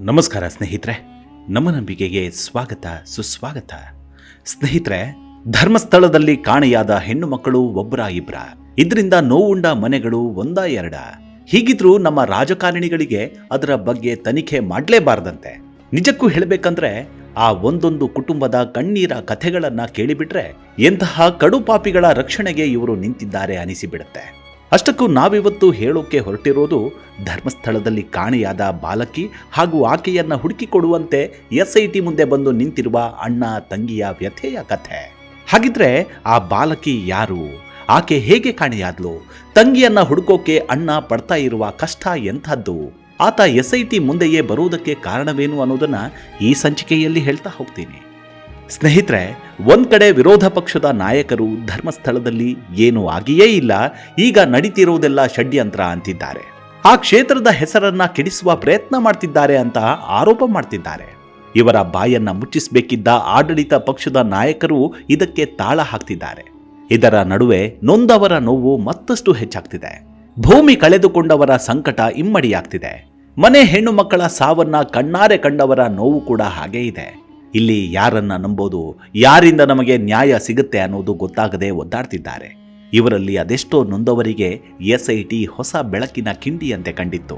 ನಮಸ್ಕಾರ ಸ್ನೇಹಿತರೆ, ನಮ್ಮ ನಂಬಿಕೆಗೆ ಸ್ವಾಗತ ಸುಸ್ವಾಗತ. ಸ್ನೇಹಿತರೆ, ಧರ್ಮಸ್ಥಳದಲ್ಲಿ ಕಾಣೆಯಾದ ಹೆಣ್ಣು ಮಕ್ಕಳು ಒಬ್ಬರ ಇಬ್ಬರ, ಇದರಿಂದ ನೋವುಂಡ ಮನೆಗಳು ಒಂದ ಎರಡ. ಹೀಗಿದ್ರೂ ನಮ್ಮ ರಾಜಕಾರಣಿಗಳಿಗೆ ಅದರ ಬಗ್ಗೆ ತನಿಖೆ ಮಾಡಲೇಬಾರದಂತೆ. ನಿಜಕ್ಕೂ ಹೇಳಬೇಕಂದ್ರೆ ಆ ಒಂದೊಂದು ಕುಟುಂಬದ ಕಣ್ಣೀರ ಕಥೆಗಳನ್ನ ಕೇಳಿಬಿಟ್ರೆ ಎಂತಹ ಕಡುಪಾಪಿಗಳ ರಕ್ಷಣೆಗೆ ಇವರು ನಿಂತಿದ್ದಾರೆ ಅನಿಸಿಬಿಡುತ್ತೆ. ಅಷ್ಟಕ್ಕೂ ನಾವಿವತ್ತು ಹೇಳೋಕೆ ಹೊರಟಿರೋದು ಧರ್ಮಸ್ಥಳದಲ್ಲಿ ಕಾಣೆಯಾದ ಬಾಲಕಿ ಹಾಗೂ ಆಕೆಯನ್ನ ಹುಡುಕಿಕೊಡುವಂತೆ SIT ಮುಂದೆ ಬಂದು ನಿಂತಿರುವ ಅಣ್ಣ ತಂಗಿಯ ವ್ಯಥೆಯ ಕಥೆ. ಹಾಗಿದ್ರೆ ಆ ಬಾಲಕಿ ಯಾರು? ಆಕೆ ಹೇಗೆ ಕಾಣೆಯಾದ್ಲು? ತಂಗಿಯನ್ನ ಹುಡುಕೋಕೆ ಅಣ್ಣ ಪಡ್ತಾ ಇರುವ ಕಷ್ಟ ಎಂಥದ್ದು? ಆತ SIT ಮುಂದೆಯೇ ಬರುವುದಕ್ಕೆ ಕಾರಣವೇನು ಅನ್ನೋದನ್ನ ಈ ಸಂಚಿಕೆಯಲ್ಲಿ ಹೇಳ್ತಾ ಹೋಗ್ತೀನಿ. ಸ್ನೇಹಿತರೆ, ಒಂದ್ ಕಡೆ ವಿರೋಧ ಪಕ್ಷದ ನಾಯಕರು ಧರ್ಮಸ್ಥಳದಲ್ಲಿ ಏನೂ ಆಗಿಯೇ ಇಲ್ಲ, ಈಗ ನಡೀತಿರುವುದೆಲ್ಲ ಷಡ್ಯಂತ್ರ ಅಂತಿದ್ದಾರೆ. ಆ ಕ್ಷೇತ್ರದ ಹೆಸರನ್ನ ಕೆಡಿಸುವ ಪ್ರಯತ್ನ ಮಾಡ್ತಿದ್ದಾರೆ ಅಂತ ಆರೋಪ ಮಾಡ್ತಿದ್ದಾರೆ. ಇವರ ಬಾಯನ್ನ ಮುಚ್ಚಿಸಬೇಕಿದ್ದ ಆಡಳಿತ ಪಕ್ಷದ ನಾಯಕರು ಇದಕ್ಕೆ ತಾಳ ಹಾಕ್ತಿದ್ದಾರೆ. ಇದರ ನಡುವೆ ನೊಂದವರ ನೋವು ಮತ್ತಷ್ಟು ಹೆಚ್ಚಾಗ್ತಿದೆ. ಭೂಮಿ ಕಳೆದುಕೊಂಡವರ ಸಂಕಟ ಇಮ್ಮಡಿಯಾಗ್ತಿದೆ. ಮನೆ ಹೆಣ್ಣು ಮಕ್ಕಳ ಸಾವನ್ನ ಕಣ್ಣಾರೆ ಕಂಡವರ ನೋವು ಕೂಡ ಹಾಗೇ ಇದೆ. ಇಲ್ಲಿ ಯಾರನ್ನ ನಂಬೋದು, ಯಾರಿಂದ ನಮಗೆ ನ್ಯಾಯ ಸಿಗುತ್ತೆ ಅನ್ನೋದು ಗೊತ್ತಾಗದೆ ಒದ್ದಾಡ್ತಿದ್ದಾರೆ. ಇವರಲ್ಲಿ ಅದೆಷ್ಟೋ ನೊಂದವರಿಗೆ SIT ಹೊಸ ಬೆಳಕಿನ ಕಿಂಡಿಯಂತೆ ಕಂಡಿತ್ತು.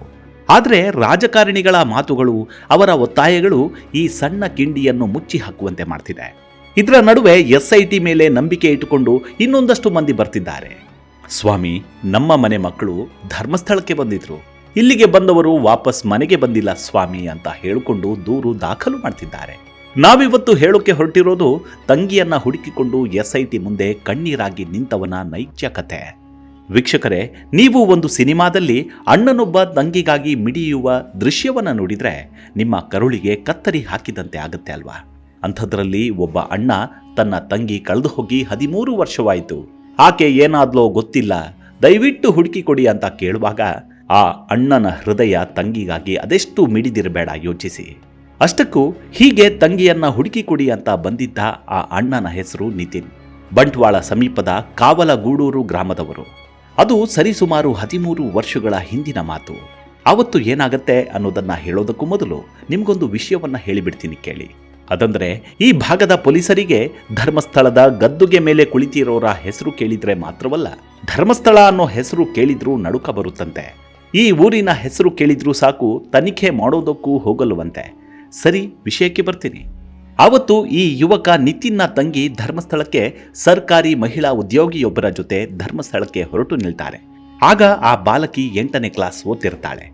ಆದರೆ ರಾಜಕಾರಣಿಗಳ ಮಾತುಗಳು, ಅವರ ಒತ್ತಾಯಗಳು ಈ ಸಣ್ಣ ಕಿಂಡಿಯನ್ನು ಮುಚ್ಚಿ ಹಾಕುವಂತೆ ಮಾಡ್ತಿದೆ. ಇದರ ನಡುವೆ SIT ಮೇಲೆ ನಂಬಿಕೆ ಇಟ್ಟುಕೊಂಡು ಇನ್ನೊಂದಷ್ಟು ಮಂದಿ ಬರ್ತಿದ್ದಾರೆ. ಸ್ವಾಮಿ, ನಮ್ಮ ಮನೆ ಮಕ್ಕಳು ಧರ್ಮಸ್ಥಳಕ್ಕೆ ಬಂದಿದ್ರು, ಇಲ್ಲಿಗೆ ಬಂದವರು ವಾಪಸ್ ಮನೆಗೆ ಬಂದಿಲ್ಲ ಸ್ವಾಮಿ ಅಂತ ಹೇಳಿಕೊಂಡು ದೂರು ದಾಖಲು ಮಾಡ್ತಿದ್ದಾರೆ. ನಾವಿವತ್ತು ಹೇಳೋಕೆ ಹೊರಟಿರೋದು ತಂಗಿಯನ್ನ ಹುಡುಕಿಕೊಂಡು SIT ಮುಂದೆ ಕಣ್ಣೀರಾಗಿ ನಿಂತವನ ನೈಜ ಕಥೆ. ವೀಕ್ಷಕರೇ, ನೀವು ಒಂದು ಸಿನಿಮಾದಲ್ಲಿ ಅಣ್ಣನೊಬ್ಬ ತಂಗಿಗಾಗಿ ಮಿಡಿಯುವ ದೃಶ್ಯವನ್ನ ನೋಡಿದ್ರೆ ನಿಮ್ಮ ಕರುಳಿಗೆ ಕತ್ತರಿ ಹಾಕಿದಂತೆ ಆಗುತ್ತೆ ಅಲ್ವಾ? ಅಂಥದ್ರಲ್ಲಿ ಒಬ್ಬ ಅಣ್ಣ ತನ್ನ ತಂಗಿ ಕಳೆದು ಹೋಗಿ 13 ವರ್ಷವಾಯಿತು, ಆಕೆ ಏನಾದ್ಲೋ ಗೊತ್ತಿಲ್ಲ, ದಯವಿಟ್ಟು ಹುಡುಕಿ ಕೊಡಿ ಅಂತ ಕೇಳುವಾಗ ಆ ಅಣ್ಣನ ಹೃದಯ ತಂಗಿಗಾಗಿ ಅದೆಷ್ಟು ಮಿಡಿದಿರಬೇಡ ಯೋಚಿಸಿ. ಅಷ್ಟಕ್ಕೂ ಹೀಗೆ ತಂಗಿಯನ್ನ ಹುಡುಕಿ ಕೊಡಿ ಅಂತ ಬಂದಿದ್ದ ಆ ಅಣ್ಣನ ಹೆಸರು ನಿತಿನ್. ಬಂಟ್ವಾಳ ಸಮೀಪದ ಕಾವಲಗೂಡೂರು ಗ್ರಾಮದವರು. ಅದು ಸರಿಸುಮಾರು 13 ವರ್ಷಗಳ ಹಿಂದಿನ ಮಾತು. ಅವತ್ತು ಏನಾಗತ್ತೆ ಅನ್ನೋದನ್ನ ಹೇಳೋದಕ್ಕೂ ಮೊದಲು ನಿಮ್ಗೊಂದು ವಿಷಯವನ್ನ ಹೇಳಿಬಿಡ್ತೀನಿ ಕೇಳಿ. ಅದಂದ್ರೆ, ಈ ಭಾಗದ ಪೊಲೀಸರಿಗೆ ಧರ್ಮಸ್ಥಳದ ಗದ್ದುಗೆ ಮೇಲೆ ಕುಳಿತಿರೋರ ಹೆಸರು ಕೇಳಿದ್ರೆ ಮಾತ್ರವಲ್ಲ, ಧರ್ಮಸ್ಥಳ ಅನ್ನೋ ಹೆಸರು ಕೇಳಿದ್ರೂ ನಡುಕ ಬರುತ್ತಂತೆ. ಈ ಊರಿನ ಹೆಸರು ಕೇಳಿದ್ರೂ ಸಾಕು ತನಿಖೆ ಮಾಡೋದಕ್ಕೂ ಹೋಗಲ್ವಂತೆ. ಸರಿ, ವಿಷಯಕ್ಕೆ ಬರ್ತೀನಿ. ಆವತ್ತು ಈ ಯುವಕ ನಿತಿನ್ನ ತಂಗಿ ಧರ್ಮಸ್ಥಳಕ್ಕೆ ಸರ್ಕಾರಿ ಮಹಿಳಾ ಉದ್ಯೋಗಿಯೊಬ್ಬರ ಜೊತೆ ಧರ್ಮಸ್ಥಳಕ್ಕೆ ಹೊರಟು ನಿಲ್ತಾರೆ. ಆಗ ಆ ಬಾಲಕಿ 8ನೇ ಕ್ಲಾಸ್ ಓದ್ತಿರ್ತಾಳೆ.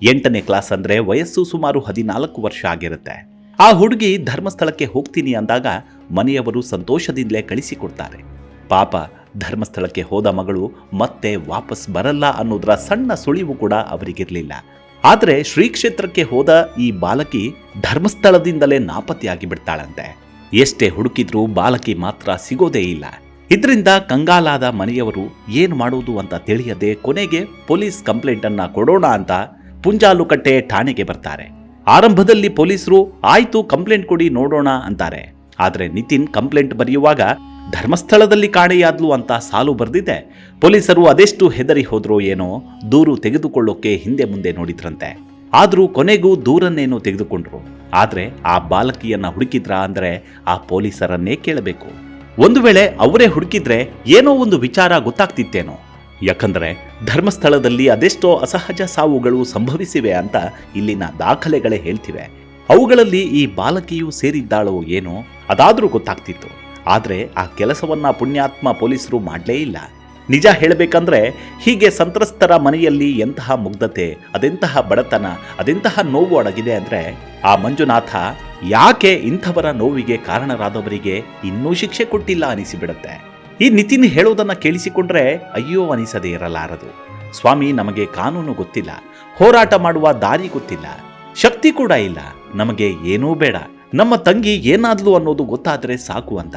8ನೇ ಕ್ಲಾಸ್ ಅಂದ್ರೆ ವಯಸ್ಸು ಸುಮಾರು 14 ವರ್ಷ ಆಗಿರುತ್ತೆ. ಆ ಹುಡುಗಿ ಧರ್ಮಸ್ಥಳಕ್ಕೆ ಹೋಗ್ತೀನಿ ಅಂದಾಗ ಮನೆಯವರು ಸಂತೋಷದಿಂದಲೇ ಕಳಿಸಿಕೊಡ್ತಾರೆ. ಪಾಪ, ಧರ್ಮಸ್ಥಳಕ್ಕೆ ಹೋದ ಮಗಳು ಮತ್ತೆ ವಾಪಸ್ ಬರಲ್ಲ ಅನ್ನೋದ್ರ ಸಣ್ಣ ಸುಳಿವು ಕೂಡ ಅವರಿಗಿರಲಿಲ್ಲ. ಆದರೆ ಶ್ರೀ ಕ್ಷೇತ್ರಕ್ಕೆ ಹೋದ ಈ ಬಾಲಕಿ ಧರ್ಮಸ್ಥಳದಿಂದಲೇ ನಾಪತ್ತೆಯಾಗಿ ಬಿಡ್ತಾಳಂತೆ. ಎಷ್ಟೇ ಹುಡುಕಿದ್ರೂ ಬಾಲಕಿ ಮಾತ್ರ ಸಿಗೋದೇ ಇಲ್ಲ. ಇದರಿಂದ ಕಂಗಾಲಾದ ಮನೆಯವರು ಏನು ಮಾಡೋದು ಅಂತ ತಿಳಿಯದೆ ಕೊನೆಗೆ ಪೊಲೀಸ್ ಕಂಪ್ಲೇಂಟ್ ಅನ್ನ ಕೊಡೋಣ ಅಂತ ಪುಂಜಾಲುಕಟ್ಟೆ ಠಾಣೆಗೆ ಬರ್ತಾರೆ. ಆರಂಭದಲ್ಲಿ ಪೊಲೀಸರು ಆಯ್ತು ಕಂಪ್ಲೇಂಟ್ ಕೊಡಿ ನೋಡೋಣ ಅಂತಾರೆ. ಆದರೆ ನಿತಿನ್ ಕಂಪ್ಲೇಂಟ್ ಬರೆಯುವಾಗ ಧರ್ಮಸ್ಥಳದಲ್ಲಿ ಕಾಣೆಯಾದ್ಲು ಅಂತ ಸಾಲು ಬರೆದಿದೆ. ಪೊಲೀಸರು ಅದೆಷ್ಟು ಹೆದರಿ ಹೋದ್ರೋ ಏನೋ, ದೂರು ತೆಗೆದುಕೊಳ್ಳೋಕೆ ಹಿಂದೆ ಮುಂದೆ ನೋಡಿದ್ರಂತೆ. ಆದ್ರೂ ಕೊನೆಗೂ ದೂರನ್ನೇನೋ ತೆಗೆದುಕೊಂಡ್ರು. ಆದ್ರೆ ಆ ಬಾಲಕಿಯನ್ನ ಹುಡುಕಿದ್ರ ಅಂದ್ರೆ ಆ ಪೊಲೀಸರನ್ನೇ ಕೇಳಬೇಕು. ಒಂದು ವೇಳೆ ಅವರೇ ಹುಡುಕಿದ್ರೆ ಏನೋ ಒಂದು ವಿಚಾರ ಗೊತ್ತಾಗ್ತಿತ್ತೇನೋ. ಯಾಕಂದ್ರೆ ಧರ್ಮಸ್ಥಳದಲ್ಲಿ ಅದೆಷ್ಟೋ ಅಸಹಜ ಸಾವುಗಳು ಸಂಭವಿಸಿವೆ ಅಂತ ಇಲ್ಲಿನ ದಾಖಲೆಗಳೇ ಹೇಳ್ತಿವೆ. ಅವುಗಳಲ್ಲಿ ಈ ಬಾಲಕಿಯು ಸೇರಿದ್ದಾಳೋ ಏನೋ, ಅದಾದ್ರೂ ಗೊತ್ತಾಗ್ತಿತ್ತು. ಆದ್ರೆ ಆ ಕೆಲಸವನ್ನ ಪುಣ್ಯಾತ್ಮ ಪೊಲೀಸರು ಮಾಡಲೇ ಇಲ್ಲ. ನಿಜ ಹೇಳಬೇಕಂದ್ರೆ ಹೀಗೆ ಸಂತ್ರಸ್ತರ ಮನೆಯಲ್ಲಿ ಎಂತಹ ಮುಗ್ಧತೆ, ಅದೆಂತಹ ಬಡತನ, ಅದೆಂತಹ ನೋವು ಅಡಗಿದೆ ಅಂದ್ರೆ ಆ ಮಂಜುನಾಥ ಯಾಕೆ ಇಂಥವರ ನೋವಿಗೆ ಕಾರಣರಾದವರಿಗೆ ಇನ್ನೂ ಶಿಕ್ಷೆ ಕೊಟ್ಟಿಲ್ಲ ಅನಿಸಿಬಿಡುತ್ತೆ. ಈ ನಿತಿನ್ ಹೇಳೋದನ್ನ ಕೇಳಿಸಿಕೊಂಡ್ರೆ ಅಯ್ಯೋ ಅನಿಸದೇ ಇರಲಾರದು. ಸ್ವಾಮಿ, ನಮಗೆ ಕಾನೂನು ಗೊತ್ತಿಲ್ಲ, ಹೋರಾಟ ಮಾಡುವ ದಾರಿ ಗೊತ್ತಿಲ್ಲ, ಶಕ್ತಿ ಕೂಡ ಇಲ್ಲ, ನಮಗೆ ಏನೂ ಬೇಡ, ನಮ್ಮ ತಂಗಿ ಏನಾದ್ಲು ಅನ್ನೋದು ಗೊತ್ತಾದ್ರೆ ಸಾಕು ಅಂತ.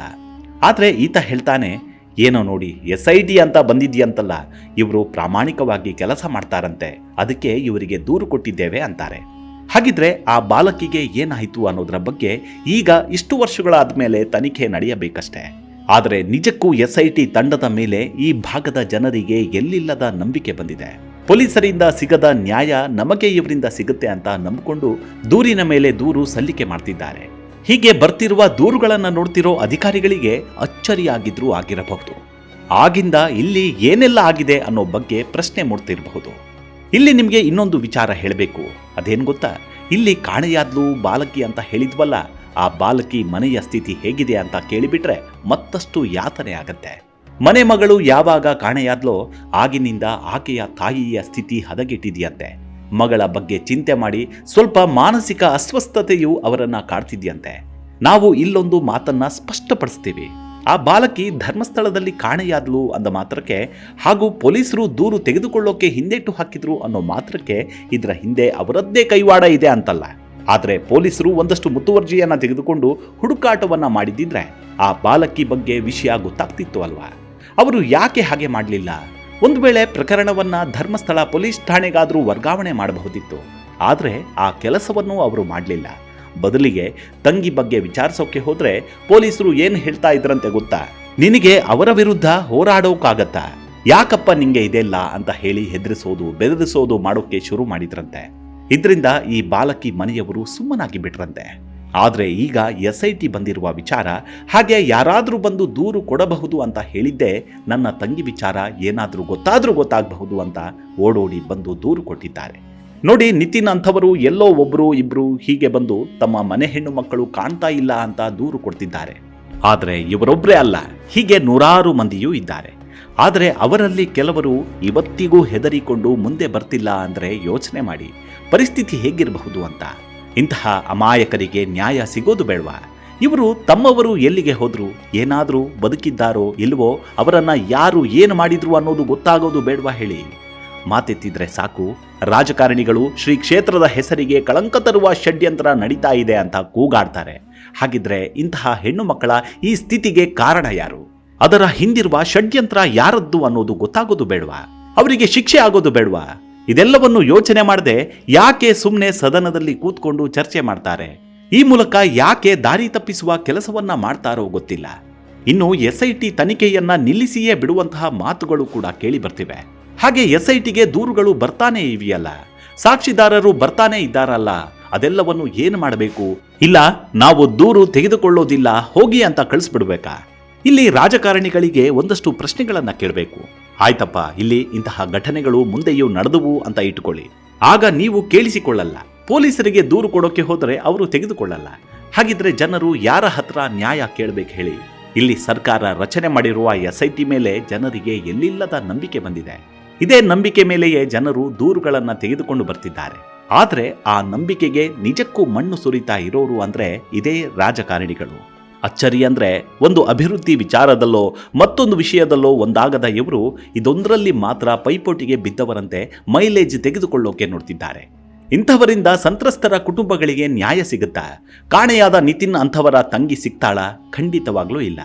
ಆದ್ರೆ ಈತ ಹೇಳ್ತಾನೆ, ಏನೋ ನೋಡಿ SIT ಅಂತ ಬಂದಿದ್ಯಂತಲ್ಲ, ಇವರು ಪ್ರಾಮಾಣಿಕವಾಗಿ ಕೆಲಸ ಮಾಡ್ತಾರಂತೆ, ಅದಕ್ಕೆ ಇವರಿಗೆ ದೂರು ಕೊಟ್ಟಿದ್ದೇವೆ ಅಂತಾರೆ. ಹಾಗಿದ್ರೆ ಆ ಬಾಲಕಿಗೆ ಏನಾಯಿತು ಅನ್ನೋದ್ರ ಬಗ್ಗೆ ಈಗ ಇಷ್ಟು ವರ್ಷಗಳಾದ್ಮೇಲೆ ತನಿಖೆ ನಡೆಯಬೇಕಷ್ಟೇ. ಆದರೆ ನಿಜಕ್ಕೂ SIT ತಂಡದ ಮೇಲೆ ಈ ಭಾಗದ ಜನರಿಗೆ ಎಲ್ಲಿಲ್ಲದ ನಂಬಿಕೆ ಬಂದಿದೆ. ಪೊಲೀಸರಿಂದ ಸಿಗದ ನ್ಯಾಯ ನಮಗೆ ಇವರಿಂದ ಸಿಗುತ್ತೆ ಅಂತ ನಂಬಿಕೊಂಡು ದೂರಿನ ಮೇಲೆ ದೂರು ಸಲ್ಲಿಕೆ ಮಾಡ್ತಿದ್ದಾರೆ. ಹೀಗೆ ಬರ್ತಿರುವ ದೂರುಗಳನ್ನು ನೋಡ್ತಿರೋ ಅಧಿಕಾರಿಗಳಿಗೆ ಅಚ್ಚರಿಯಾಗಿದ್ರೂ ಆಗಿರಬಹುದು. ಆಗಿಂದ ಇಲ್ಲಿ ಏನೆಲ್ಲ ಆಗಿದೆ ಅನ್ನೋ ಬಗ್ಗೆ ಪ್ರಶ್ನೆ ಮೂಡ್ತಿರಬಹುದು. ಇಲ್ಲಿ ನಿಮಗೆ ಇನ್ನೊಂದು ವಿಚಾರ ಹೇಳಬೇಕು. ಅದೇನು ಗೊತ್ತಾ, ಇಲ್ಲಿ ಕಾಣೆಯಾದ್ಲು ಬಾಲಕಿ ಅಂತ ಹೇಳಿದ್ವಲ್ಲ, ಆ ಬಾಲಕಿ ಮನೆಯ ಸ್ಥಿತಿ ಹೇಗಿದೆ ಅಂತ ಕೇಳಿಬಿಟ್ರೆ ಮತ್ತಷ್ಟು ಯಾತನೆ ಆಗತ್ತೆ. ಮನೆ ಮಗಳು ಯಾವಾಗ ಕಾಣೆಯಾದ್ಲೋ ಆಗಿನಿಂದ ಆಕೆಯ ತಾಯಿಯ ಸ್ಥಿತಿ ಹದಗೆಟ್ಟಿದೆಯಂತೆ. ಮಗಳ ಬಗ್ಗೆ ಚಿಂತೆ ಮಾಡಿ ಸ್ವಲ್ಪ ಮಾನಸಿಕ ಅಸ್ವಸ್ಥತೆಯು ಅವರನ್ನ ಕಾಡ್ತಿದ್ಯಂತೆ. ನಾವು ಇಲ್ಲೊಂದು ಮಾತನ್ನ ಸ್ಪಷ್ಟಪಡಿಸ್ತೀವಿ. ಆ ಬಾಲಕಿ ಧರ್ಮಸ್ಥಳದಲ್ಲಿ ಕಾಣೆಯಾದ್ಲು ಅಂದ ಮಾತ್ರಕ್ಕೆ ಹಾಗೂ ಪೊಲೀಸರು ದೂರು ತೆಗೆದುಕೊಳ್ಳೋಕೆ ಹಿಂದೇಟು ಹಾಕಿದ್ರು ಅನ್ನೋ ಮಾತ್ರಕ್ಕೆ ಇದರ ಹಿಂದೆ ಅವರದ್ದೇ ಕೈವಾಡ ಇದೆ ಅಂತಲ್ಲ. ಆದರೆ ಪೊಲೀಸರು ಒಂದಷ್ಟು ಮುತುವರ್ಜಿಯನ್ನ ತೆಗೆದುಕೊಂಡು ಹುಡುಕಾಟವನ್ನ ಮಾಡಿದ್ದಿದ್ರೆ ಆ ಬಾಲಕಿ ಬಗ್ಗೆ ವಿಷಯ ಗೊತ್ತಾಗ್ತಿತ್ತು ಅಲ್ವಾ. ಅವರು ಯಾಕೆ ಹಾಗೆ ಮಾಡಲಿಲ್ಲ? ಒಂದು ವೇಳೆ ಪ್ರಕರಣವನ್ನ ಧರ್ಮಸ್ಥಳ ಪೊಲೀಸ್ ಠಾಣೆಗಾದರೂ ವರ್ಗಾವಣೆ ಮಾಡಬಹುದಿತ್ತು. ಆದರೆ ಆ ಕೆಲಸವನ್ನು ಅವರು ಮಾಡಲಿಲ್ಲ. ಬದಲಿಗೆ ತಂಗಿ ಬಗ್ಗೆ ವಿಚಾರಿಸೋಕೆ ಹೋದ್ರೆ ಪೊಲೀಸರು ಏನು ಹೇಳ್ತಾ ಇದ್ರಂತೆ ಗೊತ್ತಾ? ನಿನಗೆ ಅವರ ವಿರುದ್ಧ ಹೋರಾಡೋಕ್ಕಾಗತ್ತಾ? ಯಾಕಪ್ಪ ನಿಂಗೆ ಇದೆಲ್ಲ ಅಂತ ಹೇಳಿ ಹೆದರಿಸೋದು ಬೆದರಿಸೋದು ಮಾಡೋಕೆ ಶುರು ಮಾಡಿದ್ರಂತೆ. ಇದರಿಂದ ಈ ಬಾಲಕಿ ಮನೆಯವರು ಸುಮ್ಮನಾಗಿ ಬಿಟ್ರಂತೆ. ಆದರೆ ಈಗ SIT ಬಂದಿರುವ ವಿಚಾರ, ಹಾಗೆ ಯಾರಾದರೂ ಬಂದು ದೂರು ಕೊಡಬಹುದು ಅಂತ ಹೇಳಿದ್ದೆ ನನ್ನ ತಂಗಿ ವಿಚಾರ ಏನಾದರೂ ಗೊತ್ತಾಗಬಹುದು ಅಂತ ಓಡೋಡಿ ಬಂದು ದೂರು ಕೊಟ್ಟಿದ್ದಾರೆ. ನೋಡಿ, ನಿತಿನ್ ಅಂಥವರು ಎಲ್ಲೋ ಒಬ್ರು ಇಬ್ರು ಹೀಗೆ ಬಂದು ತಮ್ಮ ಮನೆ ಹೆಣ್ಣು ಮಕ್ಕಳು ಕಾಣ್ತಾ ಇಲ್ಲ ಅಂತ ದೂರು ಕೊಡ್ತಿದ್ದಾರೆ. ಆದರೆ ಇವರೊಬ್ಬರೇ ಅಲ್ಲ, ಹೀಗೆ ನೂರಾರು ಮಂದಿಯೂ ಇದ್ದಾರೆ. ಆದರೆ ಅವರಲ್ಲಿ ಕೆಲವರು ಇವತ್ತಿಗೂ ಹೆದರಿಕೊಂಡು ಮುಂದೆ ಬರ್ತಿಲ್ಲ ಅಂದರೆ ಯೋಚನೆ ಮಾಡಿ ಪರಿಸ್ಥಿತಿ ಹೇಗಿರಬಹುದು ಅಂತ. ಇಂತಹ ಅಮಾಯಕರಿಗೆ ನ್ಯಾಯ ಸಿಗೋದು ಬೇಡವಾ? ಇವರು ತಮ್ಮವರು ಎಲ್ಲಿಗೆ ಹೋದ್ರು, ಏನಾದರೂ ಬದುಕಿದ್ದಾರೋ ಇಲ್ವೋ, ಅವರನ್ನ ಯಾರು ಏನು ಮಾಡಿದ್ರು ಅನ್ನೋದು ಗೊತ್ತಾಗೋದು ಬೇಡವಾ ಹೇಳಿ? ಮಾತೆತ್ತಿದ್ರೆ ಸಾಕು ರಾಜಕಾರಣಿಗಳು ಶ್ರೀ ಕ್ಷೇತ್ರದ ಹೆಸರಿಗೆ ಕಳಂಕ ತರುವ ಷಡ್ಯಂತ್ರ ನಡೀತಾ ಇದೆ ಅಂತ ಕೂಗಾಡ್ತಾರೆ. ಹಾಗಿದ್ರೆ ಇಂತಹ ಹೆಣ್ಣು ಮಕ್ಕಳ ಈ ಸ್ಥಿತಿಗೆ ಕಾರಣ ಯಾರು? ಅದರ ಹಿಂದಿರುವ ಷಡ್ಯಂತ್ರ ಯಾರದ್ದು ಅನ್ನೋದು ಗೊತ್ತಾಗೋದು ಬೇಡವಾ? ಅವರಿಗೆ ಶಿಕ್ಷೆ ಆಗೋದು ಬೇಡವಾ? ಇದೆಲ್ಲವನ್ನು ಯೋಚನೆ ಮಾಡದೆ ಯಾಕೆ ಸುಮ್ಮನೆ ಸದನದಲ್ಲಿ ಕೂತ್ಕೊಂಡು ಚರ್ಚೆ ಮಾಡ್ತಾರೆ? ಈ ಮೂಲಕ ಯಾಕೆ ದಾರಿ ತಪ್ಪಿಸುವ ಕೆಲಸವನ್ನ ಮಾಡ್ತಾರೋ ಗೊತ್ತಿಲ್ಲ. ಇನ್ನು SIT ತನಿಖೆಯನ್ನ ನಿಲ್ಲಿಸಿಯೇ ಬಿಡುವಂತಹ ಮಾತುಗಳು ಕೂಡ ಕೇಳಿ ಬರ್ತಿವೆ. ಹಾಗೆ SITಗೆ ದೂರುಗಳು ಬರ್ತಾನೆ ಇವೆಯಲ್ಲ, ಸಾಕ್ಷಿದಾರರು ಬರ್ತಾನೆ ಇದ್ದಾರಲ್ಲ, ಅದೆಲ್ಲವನ್ನು ಏನು ಮಾಡಬೇಕು? ಇಲ್ಲ ನಾವು ದೂರು ತೆಗೆದುಕೊಳ್ಳೋದಿಲ್ಲ ಹೋಗಿ ಅಂತ ಕಳಿಸ್ಬಿಡ್ಬೇಕಾ? ಇಲ್ಲಿ ರಾಜಕಾರಣಿಗಳಿಗೆ ಒಂದಷ್ಟು ಪ್ರಶ್ನೆಗಳನ್ನ ಕೇಳಬೇಕು. ಆಯ್ತಪ್ಪ, ಇಲ್ಲಿ ಇಂತಹ ಘಟನೆಗಳು ಮುಂದೆಯೂ ನಡೆದುವು ಅಂತ ಇಟ್ಟುಕೊಳ್ಳಿ. ಆಗ ನೀವು ಕೇಳಿಸಿಕೊಳ್ಳಲ್ಲ. ಪೊಲೀಸರಿಗೆ ದೂರು ಕೊಡೋಕೆ ಹೋದರೆ ಅವರು ತೆಗೆದುಕೊಳ್ಳಲ್ಲ. ಹಾಗಿದ್ರೆ ಜನರು ಯಾರ ಹತ್ರ ನ್ಯಾಯ ಕೇಳಬೇಕು ಹೇಳಿ? ಇಲ್ಲಿ ಸರ್ಕಾರ ರಚನೆ ಮಾಡಿರುವ SIT ಮೇಲೆ ಜನರಿಗೆ ಎಲ್ಲಿಲ್ಲದ ನಂಬಿಕೆ ಬಂದಿದೆ. ಇದೇ ನಂಬಿಕೆ ಮೇಲೆಯೇ ಜನರು ದೂರುಗಳನ್ನು ತೆಗೆದುಕೊಂಡು ಬರ್ತಿದ್ದಾರೆ. ಆದರೆ ಆ ನಂಬಿಕೆಗೆ ನಿಜಕ್ಕೂ ಮಣ್ಣು ಸುರಿತಾ ಇರೋರು ಅಂದ್ರೆ ಇದೇ ರಾಜಕಾರಣಿಗಳು. ಅಚ್ಚರಿ ಅಂದ್ರೆ ಒಂದು ಅಭಿವೃದ್ಧಿ ವಿಚಾರದಲ್ಲೋ ಮತ್ತೊಂದು ವಿಷಯದಲ್ಲೋ ಒಂದಾಗದ ಇವರು ಇದೊಂದರಲ್ಲಿ ಮಾತ್ರ ಪೈಪೋಟಿಗೆ ಬಿದ್ದವರಂತೆ ಮೈಲೇಜ್ ತೆಗೆದುಕೊಳ್ಳೋಕೆ ನೋಡ್ತಿದ್ದಾರೆ. ಇಂಥವರಿಂದ ಸಂತ್ರಸ್ತರ ಕುಟುಂಬಗಳಿಗೆ ನ್ಯಾಯ ಸಿಗುತ್ತಾ? ಕಾಣೆಯಾದ ನಿತಿನ್ ಅಂಥವರ ತಂಗಿ ಸಿಗ್ತಾಳ? ಖಂಡಿತವಾಗ್ಲೂ ಇಲ್ಲ.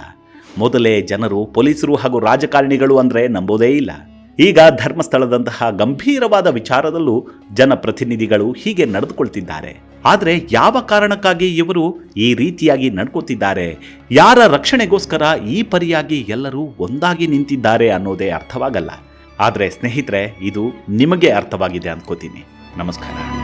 ಮೊದಲೇ ಜನರು ಪೊಲೀಸರು ಹಾಗೂ ರಾಜಕಾರಣಿಗಳು ಅಂದ್ರೆ ನಂಬೋದೇ ಇಲ್ಲ. ಈಗ ಧರ್ಮಸ್ಥಳದಂತಹ ಗಂಭೀರವಾದ ವಿಚಾರದಲ್ಲೂ ಜನಪ್ರತಿನಿಧಿಗಳು ಹೀಗೆ ನಡೆದುಕೊಳ್ತಿದ್ದಾರೆ. ಆದರೆ ಯಾವ ಕಾರಣಕ್ಕಾಗಿ ಇವರು ಈ ರೀತಿಯಾಗಿ ನಡ್ಕೋತಿದ್ದಾರೆ? ಯಾರ ರಕ್ಷಣೆಗೋಸ್ಕರ ಈ ಪರಿಯಾಗಿ ಎಲ್ಲರೂ ಒಂದಾಗಿ ನಿಂತಿದ್ದಾರೆ ಅನ್ನೋದೇ ಅರ್ಥವಾಗಲ್ಲ. ಆದರೆ ಸ್ನೇಹಿತರೆ, ಇದು ನಿಮಗೆ ಅರ್ಥವಾಗಿದೆ ಅಂದ್ಕೋತೀನಿ. ನಮಸ್ಕಾರ.